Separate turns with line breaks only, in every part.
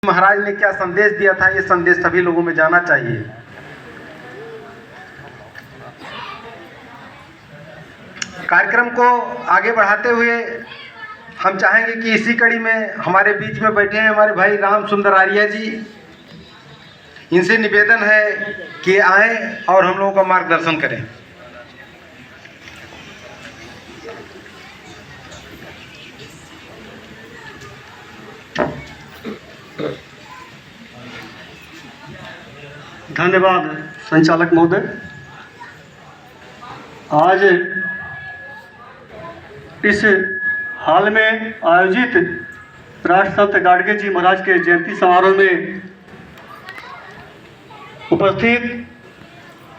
महाराज ने क्या संदेश दिया था, ये संदेश सभी लोगों में जाना चाहिए। कार्यक्रम को आगे बढ़ाते हुए हम चाहेंगे कि इसी कड़ी में हमारे बीच में बैठे हैं हमारे भाई राम सुंदर आर्या जी। इनसे निवेदन है कि आए और हम लोगों का मार्गदर्शन करें।
धन्यवाद संचालक महोदय। आज इस हाल में आयोजित राष्ट्र संत गाडगे जी महाराज के जयंती समारोह में उपस्थित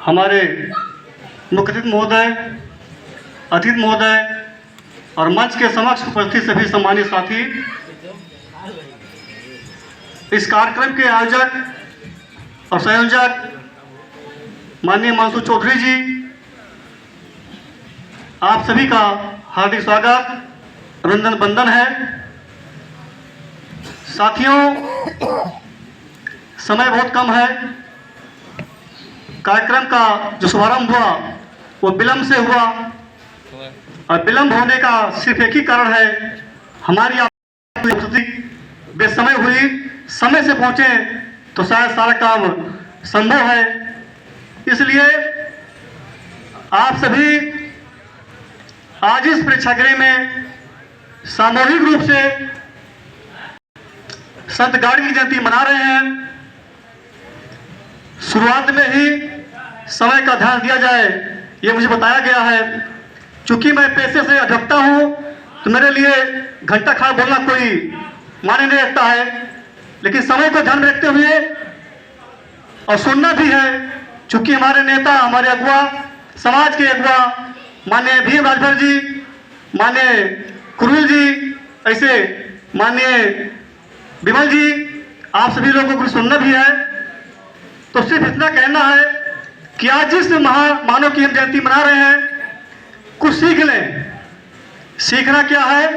हमारे मुख्य अतिथि महोदय, अतिथि महोदय और मंच के समक्ष उपस्थित सभी सम्मानित साथी, इस कार्यक्रम के आयोजक और संयोजक माननीय मंसूर चौधरी जी, आप सभी का हार्दिक स्वागत, अभिनंदन बंदन है। साथियों, समय बहुत कम है। कार्यक्रम का जो शुभारंभ हुआ वो विलंब से हुआ और विलंब होने का सिर्फ एक ही कारण है, हमारी उपस्थिति बेसमय हुई। समय से पहुंचे तो शायद सारा काम संभव है। इसलिए आप सभी आज इस प्रेक्षागृह में सामूहिक रूप से संत गाडगे की जयंती मना रहे हैं। शुरुआत में ही समय का ध्यान दिया जाए, ये मुझे बताया गया है। चूंकि मैं पेशे से अधिवक्ता हूं तो मेरे लिए घंटा खड़ा बोलना कोई मायने नहीं रखता है, लेकिन समय को ध्यान में रखते हुए और सुनना भी है। चूंकि हमारे नेता, हमारे अगुआ, समाज के अगुआ माननीय भीम राजभर जी, माननीय कुरुल जी, ऐसे माननीय विमल जी, आप सभी लोगों को सुनना भी है। तो सिर्फ इतना कहना है कि आज जिस महामानव की हम जयंती मना रहे हैं, कुछ सीख लें। सीखना क्या है?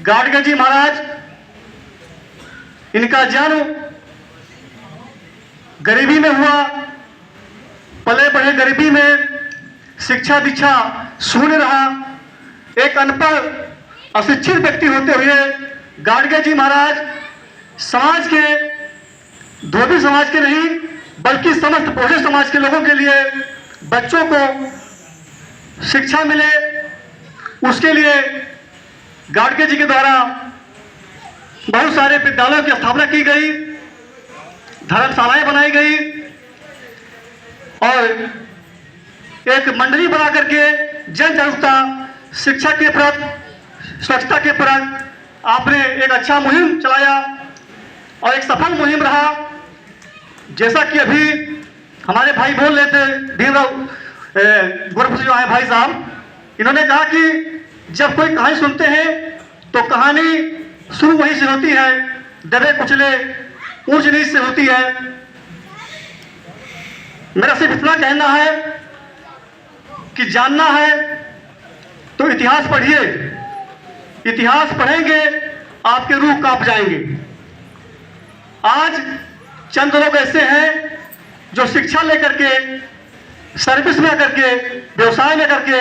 गाडगे जी महाराज, इनका जन्म गरीबी में हुआ, पले बढ़े गरीबी में, शिक्षा दीक्षा शून्य रहा। एक अनपढ़ अशिक्षित व्यक्ति होते हुए गाडगे जी महाराज समाज के, धोबी समाज के नहीं बल्कि समस्त पोषित समाज के लोगों के लिए, बच्चों को शिक्षा मिले, उसके लिए गाडगे जी के द्वारा बहुत सारे विद्यालयों की स्थापना की गई, धर्मशालाएं बनाई गई और एक मंडली बना करके जन जागरूकता, शिक्षा के प्रति, स्वच्छता के प्रति आपने एक अच्छा मुहिम चलाया और एक सफल मुहिम रहा। जैसा कि अभी हमारे भाई बोल रहे थे, भीमराव गोरखपुर जो आए भाई साहब, इन्होंने कहा कि जब कोई कहानी सुनते हैं तो कहानी शुरू वहीं से होती है, दबे कुचले ऊंच नीच से होती है। मेरा सिर्फ इतना कहना है कि जानना है तो इतिहास पढ़िए। इतिहास पढ़ेंगे आपके रूह कांप जाएंगे। आज चंद लोग ऐसे हैं जो शिक्षा लेकर के, सर्विस में करके, व्यवसाय में करके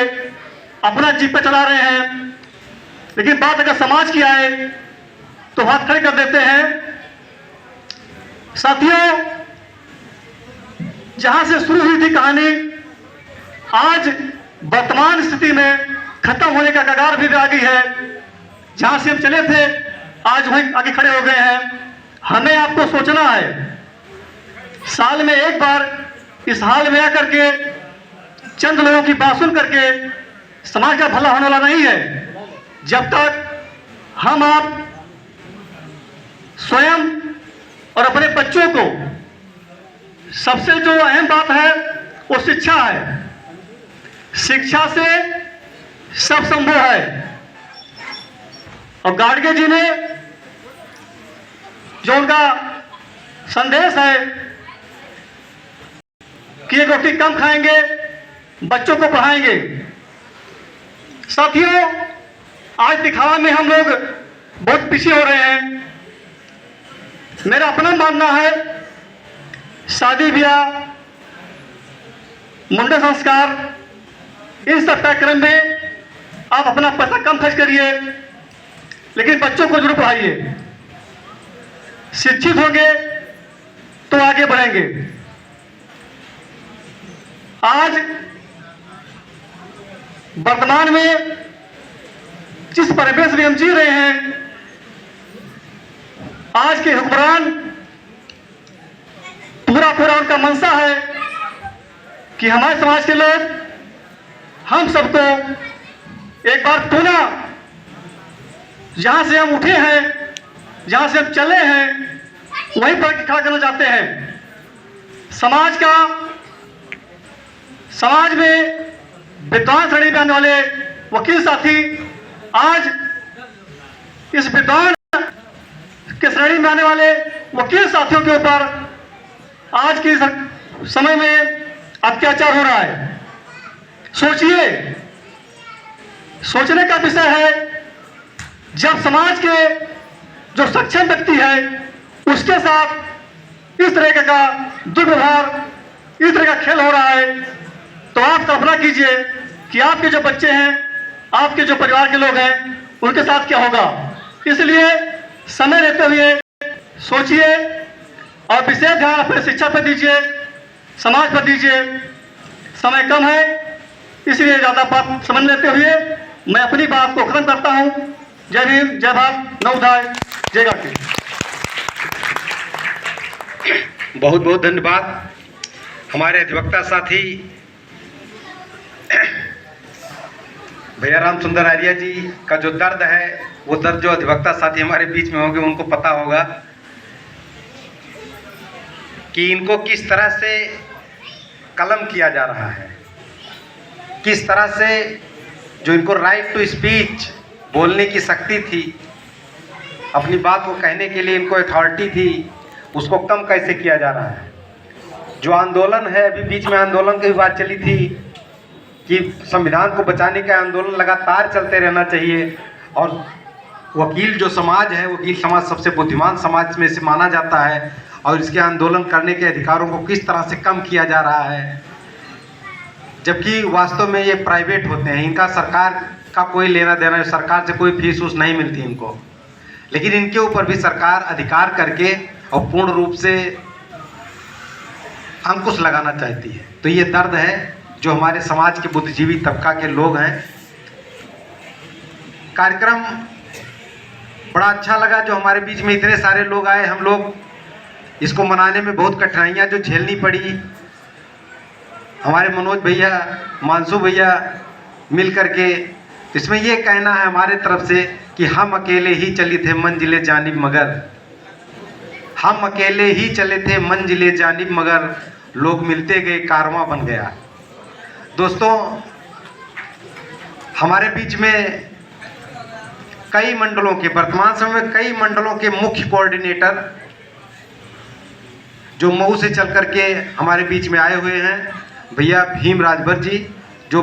अपना जीवन चला रहे हैं, लेकिन बात अगर समाज की आए तो हाथ खड़े कर देते हैं। साथियों, जहां से शुरू हुई थी कहानी, आज वर्तमान स्थिति में खत्म होने का कगार भी आ गई है। जहां से हम चले थे आज वहीं आगे खड़े हो गए हैं। हमें आपको सोचना है, साल में एक बार इस हाल में आकर के चंद लोगों की बात सुन करके समाज का भला होने वाला नहीं है। जब तक हम आप स्वयं और अपने बच्चों को, सबसे जो अहम बात है वो शिक्षा है। शिक्षा से सब संभव है। और गाडगे जी ने जो उनका संदेश है कि एक रोटी कम खाएंगे, बच्चों को पढ़ाएंगे। साथियों, आज दिखावा में हम लोग बहुत पीछे हो रहे हैं। मेरा अपना मानना है शादी ब्याह, मुंडन संस्कार, इन सब कार्यक्रम में आप अपना पैसा कम खर्च करिए, लेकिन बच्चों को जरूर पढ़ाइए। शिक्षित होंगे तो आगे बढ़ेंगे। आज वर्तमान में जिस परिवेश में हम जी रहे हैं, आज के हुक्मरान पूरा उनका मंशा है कि हमारे समाज के लोग हम सबको एक बार पुनः जहां से हम उठे हैं, जहां से हम चले हैं, वहीं पर खड़ा करना चाहते हैं। समाज में विद्वान श्रेणी में आने वाले वकील साथी आज इस विद्वान के श्रेणी में आने वाले वकील साथियों के ऊपर आज के समय में अत्याचार हो रहा है। सोचिए, सोचने का विषय है, जब समाज के जो सक्षम व्यक्ति है उसके साथ इस तरह का दुर्व्यवहार, इस तरह का खेल हो रहा है, तो आप कल्पना कीजिए कि आपके जो बच्चे हैं, आपके जो परिवार के लोग हैं, उनके साथ क्या होगा। इसलिए समय रहते हुए सोचिए और विशेष ध्यान अपने शिक्षा पर दीजिए, समाज पर दीजिए। समय कम है, इसलिए ज़्यादा बात समझ लेते हुए मैं अपनी बात को खत्म करता हूँ। जय भीम, जय भारत, नवोदय, जय गाती।
बहुत बहुत धन्यवाद हमारे अधिवक्ता साथी भैया राम सुंदर आर्या जी का जो दर्द है, वो दर्द जो अधिवक्ता साथी हमारे बीच में होंगे उनको पता होगा कि इनको किस तरह से कलम किया जा रहा है, किस तरह से जो इनको राइट टू स्पीच बोलने की शक्ति थी, अपनी बात को कहने के लिए इनको अथॉरिटी थी, उसको कम कैसे किया जा रहा है। जो आंदोलन है, अभी बीच में आंदोलन की बात चली थी कि संविधान को बचाने का आंदोलन लगातार चलते रहना चाहिए, और वकील जो समाज है, वकील समाज सबसे बुद्धिमान समाज में से माना जाता है, और इसके आंदोलन करने के अधिकारों को किस तरह से कम किया जा रहा है, जबकि वास्तव में ये प्राइवेट होते हैं, इनका सरकार का कोई लेना देना है, सरकार से कोई फीस उस नहीं मिलती इनको, लेकिन इनके ऊपर भी सरकार अधिकार करके और पूर्ण रूप से अंकुश लगाना चाहती है। तो ये दर्द है जो हमारे समाज के बुद्धिजीवी तबका के लोग हैं। कार्यक्रम बड़ा अच्छा लगा, जो हमारे बीच में इतने सारे लोग आए। हम लोग इसको मनाने में बहुत कठिनाइयाँ जो झेलनी पड़ी, हमारे मनोज भैया, मानसू भैया मिल करके, इसमें ये कहना है हमारे तरफ से कि हम अकेले ही चले थे मंजिले जानिब मगर, हम अकेले ही चले थे मंजिले जानिब मगर, लोग मिलते गए कारवां बन गया। दोस्तों, हमारे बीच में कई मंडलों के, वर्तमान समय में कई मंडलों के मुख्य कोऑर्डिनेटर जो मऊ से चल करके हमारे बीच में आए हुए हैं, भैया भीम राजभर जी, जो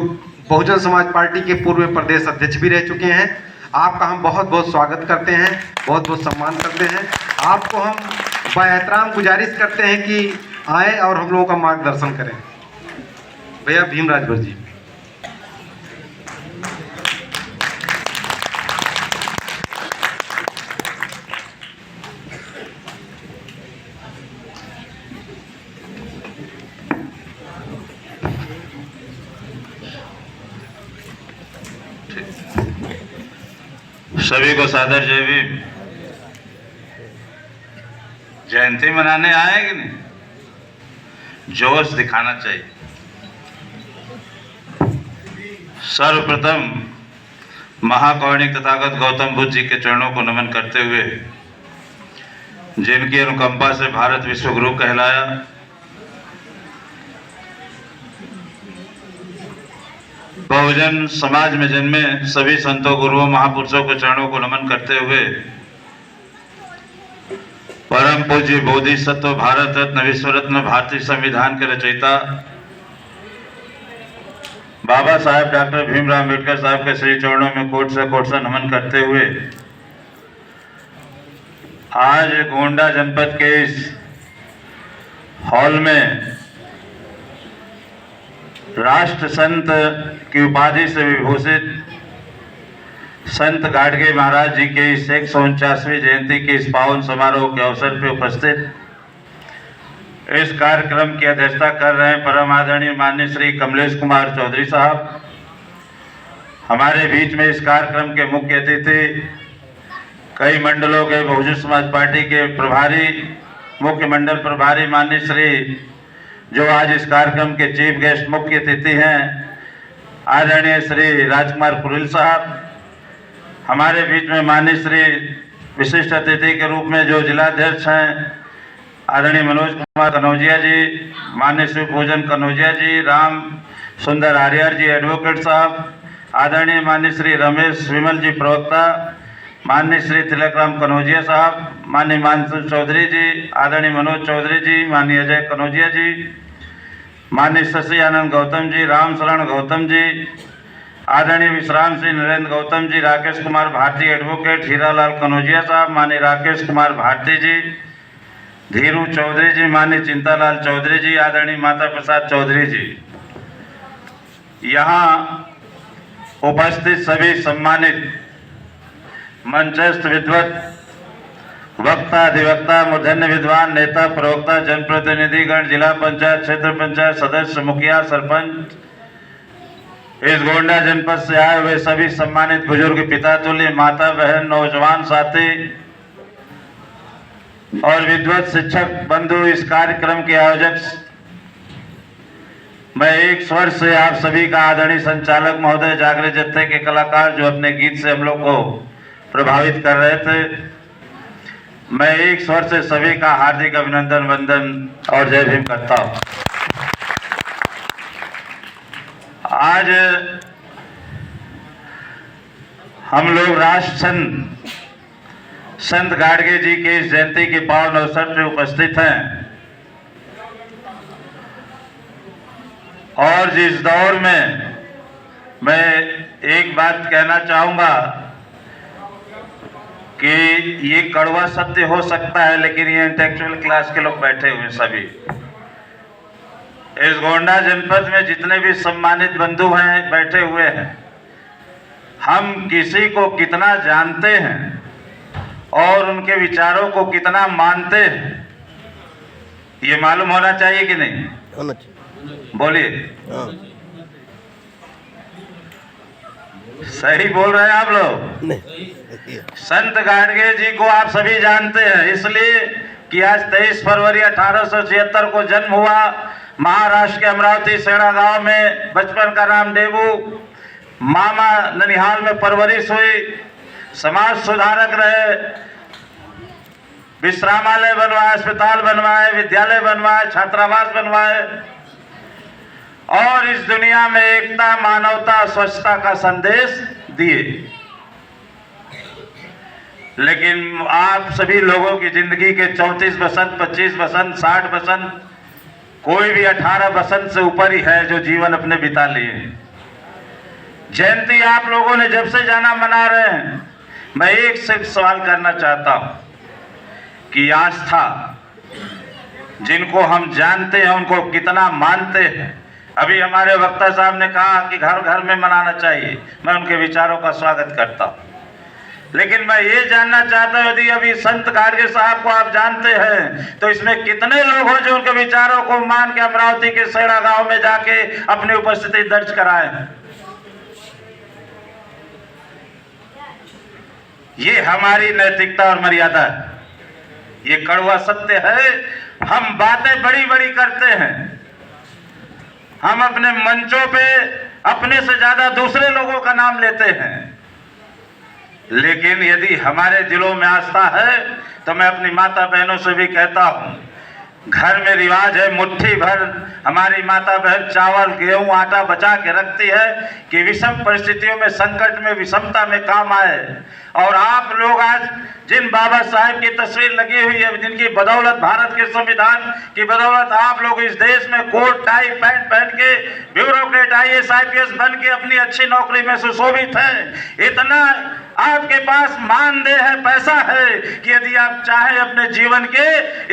बहुजन समाज पार्टी के पूर्व प्रदेश अध्यक्ष भी रह चुके हैं। आपका हम बहुत बहुत स्वागत करते हैं, बहुत बहुत सम्मान करते हैं। आपको हम बाएहतराम गुजारिश करते हैं कि आए और हम लोगों का मार्गदर्शन करें। भैया भीम राजभर जी।
सभी को सादर जय भीम। जयंती मनाने आए कि नहीं? जोश दिखाना चाहिए। सर्वप्रथम महाकौणिक तथागत गौतम बुद्ध जी के चरणों को नमन करते हुए, जिनकी अनुकंपा से भारत विश्व गुरु कहलाया, बहुजन समाज में जन्मे सभी संतों, गुरुओं, महापुरुषों के चरणों को नमन करते हुए, परम पूज्य बोधिसत्व, भारत रत्न, विश्व रत्न, भारतीय संविधान के रचयिता बाबा साहेब डॉक्टर भीमराव अम्बेडकर साहब के श्री चरणों में कोट से नमन करते हुए, आज गोंडा जनपद के इस हॉल में राष्ट्र संत की उपाधि से विभूषित संत गाडगे महाराज जी के इस 149वीं जयंती के इस पावन समारोह के अवसर पर उपस्थित इस कार्यक्रम की अध्यक्षता कर रहे हैं परम आदरणीय माननीय श्री कमलेश कुमार चौधरी साहब। हमारे बीच में इस कार्यक्रम के मुख्य अतिथि कई मंडलों के बहुजन समाज पार्टी के प्रभारी मुख्य मंडल प्रभारी माननीय श्री जो आज इस कार्यक्रम के चीफ गेस्ट मुख्य अतिथि हैं आदरणीय श्री राजकुमार कुरिल साहब। हमारे बीच में माननीय श्री विशिष्ट अतिथि के रूप में जो जिलाध्यक्ष हैं आदरणीय मनोज कुमार कनौजिया जी, माननीय श्री पूजन कनौजिया जी, राम सुंदर आर्यर जी एडवोकेट साहब, आदरणीय माननीय श्री रमेश विमल जी प्रवक्ता, माननीय श्री तिलकराम कनौजिया साहब, माननीय मानसून चौधरी जी, आदरणीय मनोज चौधरी जी, माननीय अजय कनौजिया जी, माननीय शशि आनंद गौतम जी, राम शरण गौतम जी, आदरणीय विश्राम सिंह नरेंद्र गौतम जी, राकेश कुमार भारती एडवोकेट, हीरालाल कनौजिया साहब, माननीय राकेश कुमार भारती जी, धीरू चौधरी जी, माननीय चिंतालाल चौधरी जी, आदरणीय माता प्रसाद चौधरी जी, यहाँ उपस्थित सभी सम्मानित मंचस्थ विद्वत वक्ता अधिवक्ता मूर्धन्य विद्वान नेता प्रवक्ता जनप्रतिनिधिगण जिला पंचायत क्षेत्र पंचायत सदस्य मुखिया सरपंच इस गोंडा जनपद से आए हुए सभी सम्मानित बुजुर्ग पिता तुल्य माता बहन नौजवान साथी और विद्वत शिक्षक बंधु इस कार्यक्रम के आयोजक मैं एक स्वर से आप सभी का आदरणीय संचालक महोदय जागृत जत्थे के कलाकार जो अपने गीत से हम लोग को प्रभावित कर रहे थे, मैं एक स्वर से सभी का हार्दिक अभिनंदन वंदन और जय भीम करता हूं। आज हम लोग राष्ट्र संत गाडगे जी के इस जयंती के पावन अवसर पर उपस्थित हैं और जिस दौर में मैं एक बात कहना चाहूंगा कि ये कड़वा सत्य हो सकता है, लेकिन ये इंटेलेक्चुअल क्लास के लोग बैठे हुए सभी इस गोंडा जनपद में जितने भी सम्मानित बंधु हैं बैठे हुए हैं, हम किसी को कितना जानते हैं और उनके विचारों को कितना मानते हैं ये मालूम होना चाहिए कि नहीं?
होना चाहिए।
बोलिए।
हाँ।
सही बोल रहे हैं आप लोग?
नहीं।
संत गाडगे जी को आप सभी जानते हैं इसलिए कि आज 23 फरवरी 1876 को जन्म हुआ। महाराष्ट्र के अमरावती सेड़ा गांव में बचपन का नाम डेबू, मामा ननिहाल में परवरिश हुई। समाज सुधारक रहे, विश्रामालय बनवाए, अस्पताल बनवाए, विद्यालय बनवाए, छात्रावास बनवाए और इस दुनिया में एकता मानवता स्वच्छता का संदेश दिए। लेकिन आप सभी लोगों की जिंदगी के 34 बसंत 25 बसंत 60 बसंत कोई भी 18 बसंत से ऊपर ही है जो जीवन अपने बिता लिए। जयंती आप लोगों ने जब से जाना मना रहे हैं, मैं एक सिर्फ सवाल करना चाहता हूं कि आस्था जिनको हम जानते हैं उनको कितना मानते हैं। अभी हमारे वक्ता साहब ने कहा कि घर घर में मनाना चाहिए, मैं उनके विचारों का स्वागत करता हूं, लेकिन मैं ये जानना चाहता हूं यदि अभी संत गाडगे साहब को आप जानते हैं तो इसमें कितने लोग हैं जो उनके विचारों को मान के अमरावती के सेड़ा गांव में जाके अपनी उपस्थिति दर्ज कराए हैं? ये हमारी नैतिकता और मर्यादा है, ये कड़वा सत्य है। हम बातें बड़ी बड़ी करते हैं, हम अपने मंचों पे अपने से ज्यादा दूसरे लोगों का नाम लेते हैं, लेकिन यदि हमारे दिलों में आस्था है तो मैं अपनी माता बहनों से भी कहता हूं, घर में रिवाज है मुट्ठी भर हमारी माता बहन चावल गेहूं आटा बचा के रखती है कि विषम परिस्थितियों में संकट में विषमता में काम आए। और आप लोग आज जिन बाबा साहेब की तस्वीर लगी हुई है, जिनकी बदौलत, भारत के संविधान की बदौलत आप लोग इस देश में कोट टाई पैंट पहन के ब्यूरोक्रेट IAS IPS बन के अपनी अच्छी नौकरी में सुशोभित हैं, इतना आपके पास मानदेय है, पैसा है कि यदि आप चाहें अपने जीवन के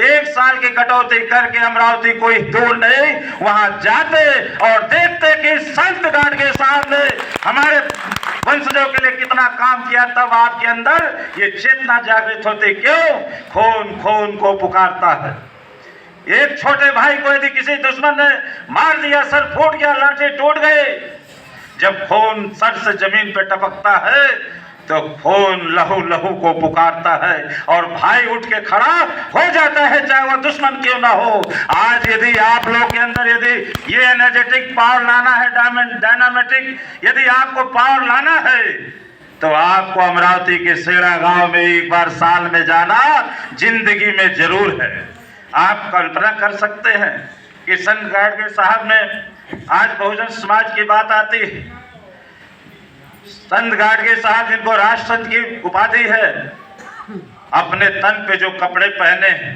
1 साल की कटौती करके अमरावती कोई दूर नहीं, वहां जाते और देखते कि संत गाडगे साहब ने हमारे वंशजों के लिए कितना काम किया, तब आपके अंदर ये चेतना जागृत होती। क्यों? खून खून को पुकारता है। एक छोटे भाई को यदि किसी दुश्मन ने मार दिया, सर फूट गया, लाठी टूट गए, जब खून सर से जमीन पे टपकता है तो खून लहू लहू को पुकारता है और भाई उठ के खड़ा हो जाता है, चाहे वह दुश्मन क्यों ना हो। आज यदि आप लोग के अंदर यदि ये एनर्जेटिक पावर लाना है, डायनामेटिक यदि आपको पावर लाना है, तो आपको अमरावती के सेड़ा गांव में एक बार साल में जाना जिंदगी में जरूर है। आप कल्पना कर सकते हैं कि संत गाडगे साहब ने, आज बहुजन समाज की बात आती है, संत गाडगे साहब जिनको राष्ट्र संत की उपाधि है, अपने तन पे जो कपड़े पहने हैं,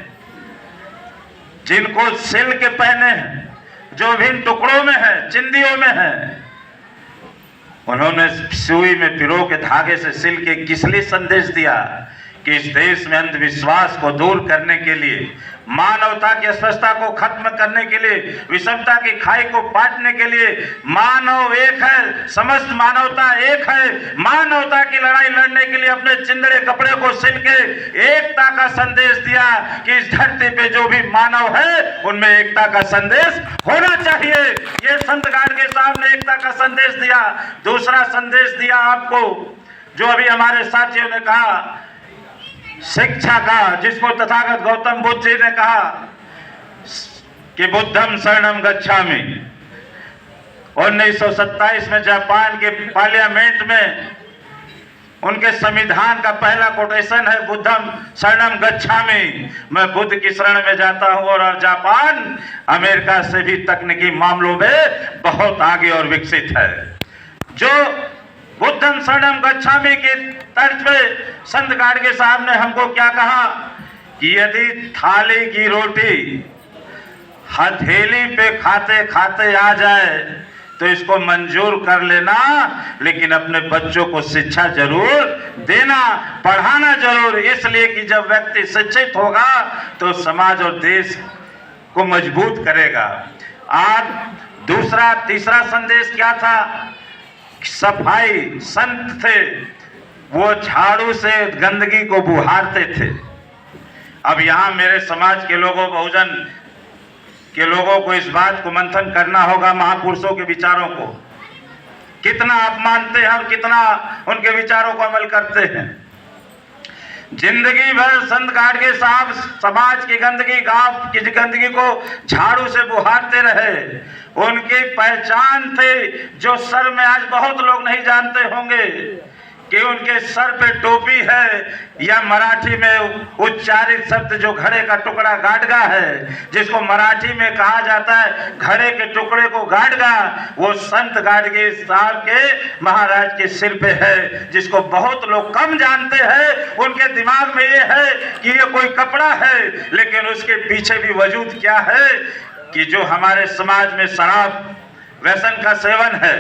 जिनको सिल के पहने हैं, जो भी टुकड़ों में है, चिंदियों में है, उन्होंने सुई में पिरो के धागे से सिल के किस लिए संदेश दिया कि इस देश में अंधविश्वास को दूर करने के लिए, मानवता की अस्पष्टता को खत्म करने के लिए, विषमता की खाई को पाटने के लिए मानव एक है, समस्त मानवता एक है। मानवता की लड़ाई लड़ने के लिए अपने चिंदड़े कपड़े को सिल के एकता का संदेश दिया कि इस धरती पे जो भी मानव है उनमें एकता का संदेश होना चाहिए। ये संत गाडगे साहब ने एकता का संदेश दिया। दूसरा संदेश दिया आपको, जो अभी हमारे साथियों ने कहा, शिक्षा का, जिसको तथागत गौतम बुद्ध जी ने कहा कि बुद्धम शरणम गच्छामि। 1927 में जापान के पार्लियामेंट में उनके संविधान का पहला कोटेशन है, बुद्धम शरणम गच्छामि, मैं बुद्ध की शरण में जाता हूं। और जापान अमेरिका से भी तकनीकी मामलों में बहुत आगे और विकसित है। जो बुद्धम शरणम गच्छामि के तर्ज पे संत गाडगे साहब ने हमको क्या कहा कि यदि थाली की रोटी हथेली पे खाते खाते आ जाए तो इसको मंजूर कर लेना, लेकिन अपने बच्चों को शिक्षा जरूर देना, पढ़ाना जरूर, इसलिए कि जब व्यक्ति शिक्षित होगा तो समाज और देश को मजबूत करेगा। आज तीसरा संदेश क्या था? सफाई संत थे, वो झाड़ू से गंदगी को बुहारते थे। अब यहाँ मेरे समाज के लोगों, बहुजन के लोगों को इस बात को मंथन करना होगा, महापुरुषों के विचारों को कितना आप मानते हैं और कितना उनके विचारों को अमल करते हैं। जिंदगी भर संत गाडगे साहब समाज की गंदगी, गांव की गंदगी को झाड़ू से बुहारते रहे। उनकी पहचान थी, जो सर में आज बहुत लोग नहीं जानते होंगे कि उनके सर पे टोपी है, या मराठी में उच्चारित शब्द जो घड़े का टुकड़ा गाडगा है, जिसको मराठी में कहा जाता है घड़े के टुकड़े को गाडगा, वो संत गाडगे साहब के महाराज के सिर पे है, जिसको बहुत लोग कम जानते हैं। उनके दिमाग में ये है कि ये कोई कपड़ा है, लेकिन उसके पीछे भी वजूद क्या है कि जो हमारे समाज में शराब व्यसन का सेवन है,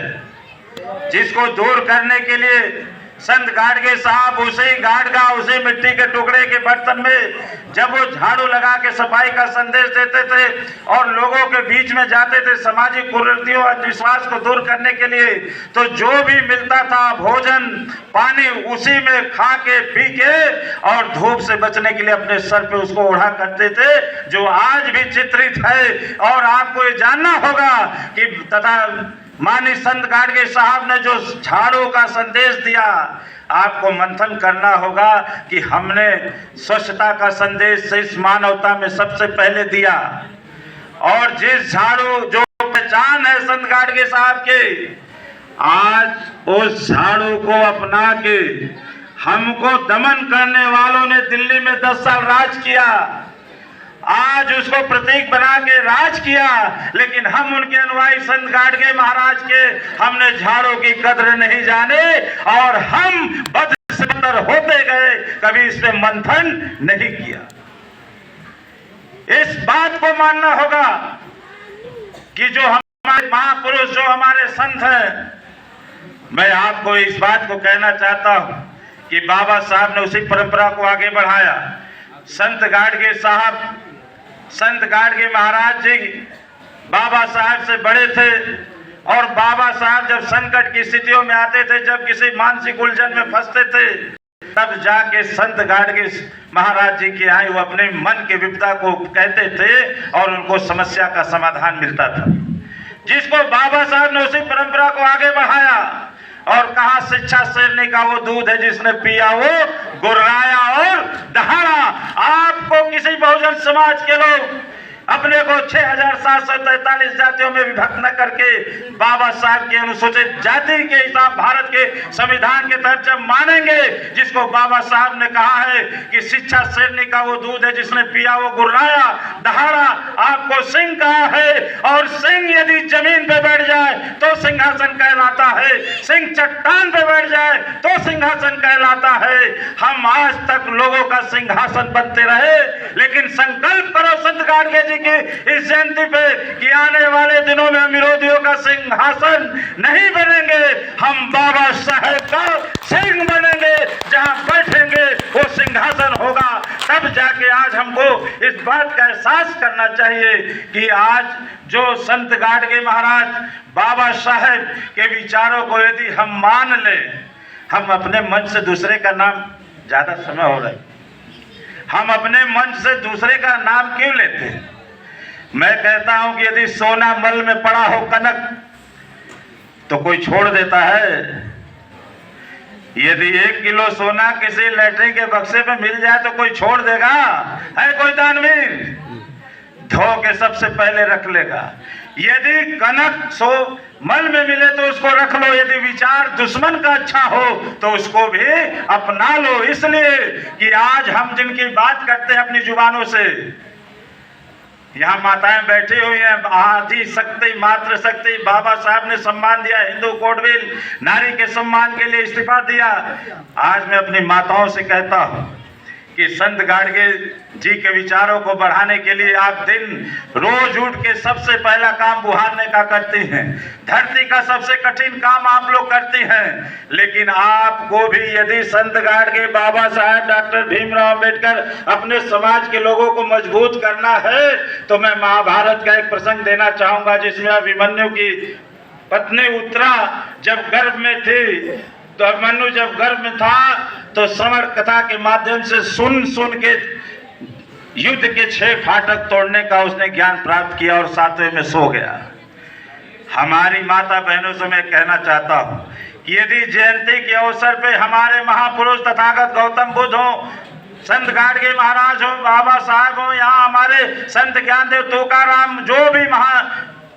जिसको दूर करने के लिए संत गाडगे साहब उसे गाडगा, उसे मिट्टी के टुकड़े के बर्तन में जब वो झाड़ू लगा के सफाई का संदेश देते थे और लोगों के बीच में जाते थे सामाजिक कुरीतियों, अंधविश्वास को दूर करने के लिए, तो जो भी मिलता था भोजन पानी उसी में खा के पी के और धूप से बचने के लिए अपने सर पे उसको ओढ़ा करते थे, जो आज भी चित्रित है। और आपको ये जानना होगा कि तथा माननीय संत गाडगे साहब ने जो झाड़ू का संदेश दिया, आपको मंथन करना होगा कि हमने स्वच्छता का संदेश इस मानवता में सबसे पहले दिया। और जिस झाड़ू जो पहचान है संत गाडगे साहब के, आज उस झाड़ू को अपना के हमको दमन करने वालों ने दिल्ली में 10 साल राज किया, आज उसको प्रतीक बना के राज किया, लेकिन हम उनके अनुयायी संत गाडगे महाराज के हमने झाड़ू की कद्र नहीं जाने और हम बद से उजागर होते गए, कभी इस पे मंथन नहीं किया। इस बात को मानना होगा कि जो हमारे महापुरुष, जो हमारे संत हैं, मैं आपको इस बात को कहना चाहता हूं कि बाबा साहब ने उसी परंपरा को आगे बढ़ाया। संत गाडगे साहब, संत गाडगे महाराज जी बाबा साहब से बड़े थे, और बाबा साहब जब संकट की स्थितियों में आते थे, जब किसी मानसिक उलझन में फंसते थे, तब जाके संत गाडगे महाराज जी के यहाँ वो अपने मन के विपदा को कहते थे और उनको समस्या का समाधान मिलता था। जिसको बाबा साहब ने उसी परंपरा को आगे बढ़ाया और कहा, शिक्षा शेरनी का वो दूध है जिसने पिया वो गुर्राया और दहाड़ा। आपको किसी बहुजन समाज के लोग अपने को 6,743 जातियों में विभक्त न करके बाबा साहब के अनुसूचित जाति के हिसाब भारत के संविधान के तहत जब मानेंगे, जिसको बाबा साहब ने कहा है कि शिक्षा शेरनी का वो दूध है जिसने पिया वो गुर्राया दहाड़ा, आपको सिंह कहा है। और सिंह यदि जमीन पे बैठ जाए तो सिंहासन कहलाता है, सिंह चट्टान पे बैठ जाए तो सिंहासन कहलाता है। हम आज तक लोगों का सिंहासन बनते रहे, लेकिन संकल्प करो संत गाडगे जी की इस जयंती पे कि आने वाले दिनों में हम विरोधियों का सिंहासन नहीं बनेंगे, हम बाबा साहेब का सिंह बनेंगे। जहां बैठेंगे वो सिंहासन होगा। तब जाके आज हमको इस बात का एहसास करना चाहिए कि आज जो संत गाडगे महाराज बाबा साहेब के विचारों को यदि हम मान लें, हम अपने मन से दूसरे का नाम, ज्यादा समय हो रहा है, हम अपने मन से दूसरे का नाम क्यों लेते हैं? मैं कहता हूं कि यदि सोना मल में पड़ा हो कनक तो कोई छोड़ देता है। यदि 1 किलो सोना किसी लैट्रिन के बक्से में मिल जाए तो कोई छोड़ देगा? है कोई दानवीर? धो के सबसे पहले रख लेगा। यदि कनक मल में मिले तो उसको रख लो, यदि विचार दुश्मन का अच्छा हो तो उसको भी अपना लो। इसलिए कि आज हम जिनकी बात करते हैं अपनी जुबानों से, यहाँ माताएं बैठी हुई हैं, आदि शक्ति मातृ शक्ति, बाबा साहब ने सम्मान दिया, हिंदू कोड बिल, नारी के सम्मान के लिए इस्तीफा दिया। आज मैं अपनी माताओं से कहता हूँ कि संत गाडगे जी के विचारों को बढ़ाने के लिए आप दिन रोज उठ के सबसे पहला काम बुहारने का करती हैं, धरती का सबसे कठिन काम आप लोग करती हैं। लेकिन आपको भी यदि संत गाडगे, बाबा साहब, डॉक्टर भीमराव अंबेडकर अपने समाज के लोगों को मजबूत करना है, तो मैं महाभारत का एक प्रसंग देना चाहूंगा, जिसमें अभिमन्यु की पत्नी उत्तरा जब गर्भ में थी, तो अभिमन्यु जब गर्भ में था तो श्रवण कथा के माध्यम से सुन के युद्ध के 6 फाटक तोड़ने का उसने ज्ञान प्राप्त किया और 7वें में सो गया। हमारी माता बहनों से मैं कहना चाहता हूं कि यदि जयंती के अवसर पे हमारे महापुरुष तथागत गौतम बुद्ध हो, संत गाडगे महाराज हो, बाबा साहब हो, यहाँ हमारे संत ज्ञानदेव तुकाराम, जो भी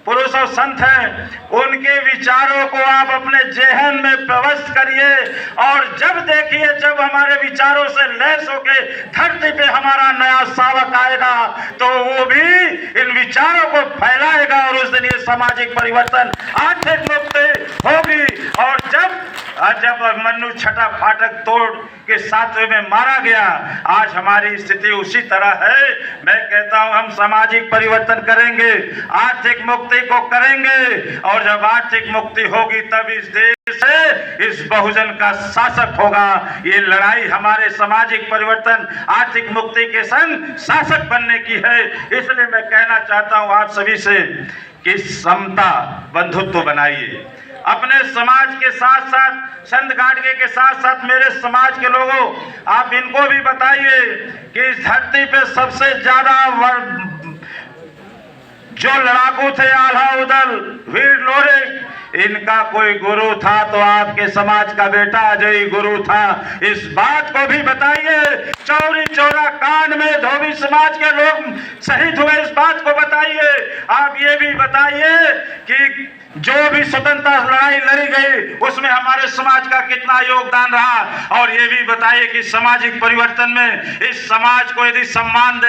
पुरुष और संत हैं, उनके विचारों को आप अपने जेहन में प्रविष्ट करिए। और जब देखिए, जब हमारे विचारों से लैस होके धरती पे हमारा नया शावक आएगा, तो वो भी इन विचारों को फैलाएगा और उस दिन ये सामाजिक परिवर्तन, आर्थिक मुक्ति होगी। और जब अभिमन्यु 6ठा फाटक तोड़ के 7वें में मारा गया, आज हमारी स्थिति उसी तरह है। मैं कहता हूं हम सामाजिक परिवर्तन करेंगे, आर्थिक मुक्ति को करेंगे, और जब आर्थिक मुक्ति होगी तब इस देश से इस बहुजन का शासक होगा। ये लड़ाई हमारे सामाजिक परिवर्तन, आर्थिक मुक्ति के संग शासक बनने की है। इसलिए मैं कहना चाहता हूं आप सभी से कि समता, बंधुत्व बनाइए अपने समाज के साथ साथ, संत गाडगे के साथ साथ मेरे समाज के लोगों, आप इनको भी बताइए कि इस धरती पे सबसे ज्यादा जो लड़ाकू थे आल्हा उदल, वीर लोरे, इनका कोई गुरु था तो आपके समाज का बेटा अजय गुरु था। इस बात को भी बताइए। चौरी चौरा कांड में धोबी समाज के लोग शहीद हुए, इस बात को बताइए। आप ये भी बताइए कि जो भी स्वतंत्रता लड़ाई लड़ी गई उसमें हमारे समाज का कितना योगदान रहा, और ये भी बताइए कि सामाजिक परिवर्तन में इस समाज को यदि सम्मान